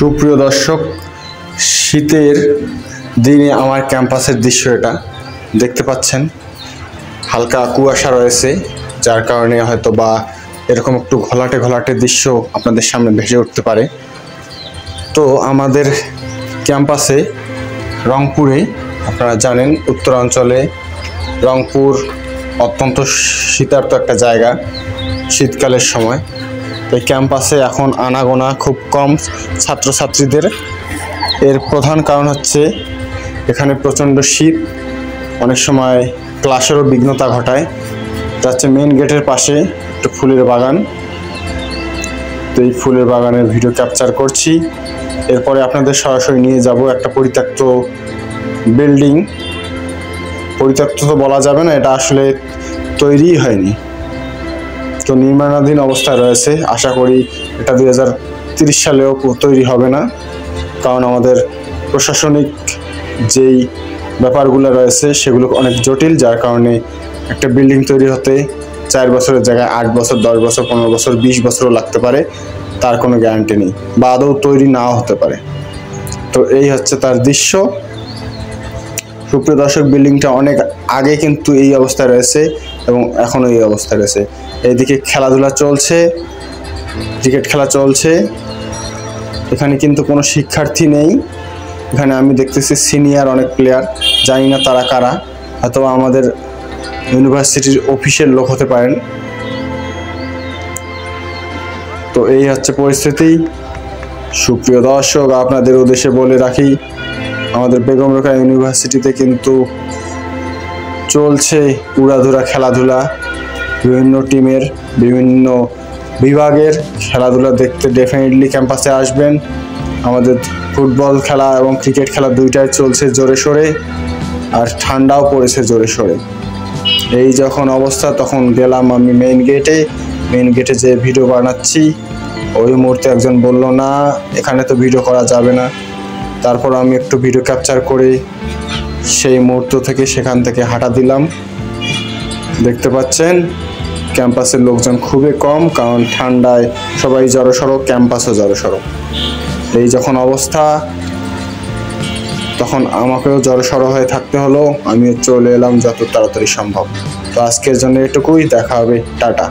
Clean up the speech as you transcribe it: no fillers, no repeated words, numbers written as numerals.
সুপ্রিয় দর্শক, শীতের দিনে আমার ক্যাম্পাসের দৃশ্য এটা দেখতে পাচ্ছেন। হালকা কুয়াশা রয়েছে, যার কারণে হয়তো বা এরকম একটু ঘোলাটে ঘোলাটে দৃশ্য আপনাদের সামনে ভেসে উঠতে পারে। তো আমাদের ক্যাম্পাসে রংপুরে, আপনারা জানেন উত্তরাঞ্চলে রংপুর অত্যন্ত শীতার্ত একটা জায়গা শীতকালের সময়। এই ক্যাম্পাসে এখন আনাগোনা খুব কম ছাত্রছাত্রীদের। এর প্রধান কারণ হচ্ছে এখানে প্রচণ্ড শীত, অনেক সময় ক্লাসেরও বিঘ্নতা ঘটায়। এটা হচ্ছে মেন গেটের পাশে একটা ফুলের বাগান। তো এই ফুলের বাগানের ভিডিও ক্যাপচার করছি। এরপরে আপনাদের সরাসরি নিয়ে যাব একটা পরিত্যক্ত বিল্ডিং। পরিত্যক্ত তো বলা যাবে না, এটা আসলে তৈরিই হয়নি, তো নির্মাণাধীন অবস্থায় রয়েছে। আশা করি এটা 2030 সালেও তৈরি হবে না, কারণ আমাদের প্রশাসনিক যেই ব্যাপারগুলো রয়েছে সেগুলো অনেক জটিল, যার কারণে একটা বিল্ডিং তৈরি হতে 4 বছরের জায়গায় 8 বছর, 10 বছর, 15 বছর, 20 বছরও লাগতে পারে, তার কোনো গ্যারান্টি নেই, বা আদৌ তৈরি নাও হতে পারে। তো এই হচ্ছে তার দৃশ্য। সুপ্রিয় দর্শক, বিল্ডিংটা অনেক আগে কিন্তু এই অবস্থায় রয়েছে এবং এখনও এই অবস্থায় রয়েছে। এইদিকে খেলাধুলা চলছে, ক্রিকেট খেলা চলছে। এখানে কিন্তু কোনো শিক্ষার্থী নেই। এখানে আমি দেখতেছি সিনিয়র অনেক প্লেয়ার, জানি না তারা কারা, অথবা আমাদের ইউনিভার্সিটির অফিসের লোক হতে পারেন। তো এই হচ্ছে পরিস্থিতি। সুপ্রিয় দর্শক, আপনাদের উদ্দেশ্যে বলে রাখি, আমাদের বেগম রোকেয়া ইউনিভার্সিটিতে কিন্তু চলছে উড়াধুরা খেলাধুলা। বিভিন্ন টিমের বিভিন্ন বিভাগের খেলাধুলা দেখতে ডেফিনেটলি ক্যাম্পাসে আসবেন। আমাদের ফুটবল খেলা এবং ক্রিকেট খেলা দুইটাই চলছে জোরে সোরে, আর ঠান্ডাও পড়েছে জোরে সোরে। এই যখন অবস্থা, তখন গেলাম আমি মেইন গেটে যে ভিডিও বানাচ্ছি। ওই মুহূর্তে একজন বলল, না এখানে তো ভিডিও করা যাবে না। তারপর আমি একটু ভিডিও ক্যাপচার করে সেই মুহূর্ত থেকে সেখান থেকে হাঁটা দিলাম। দেখতে পাচ্ছেন ক্যাম্পাসের লোকজন খুবই কম, কারণ ঠান্ডায় সবাই জড়সড়, ক্যাম্পাসও জড়সড়। এই যখন অবস্থা, তখন আমাকেও জড়সড় হয়ে থাকতে হলো। আমিও চলে এলাম যত তাড়াতাড়ি সম্ভব। তো আজকের জন্য এটুকুই, দেখা হবে, টাটা।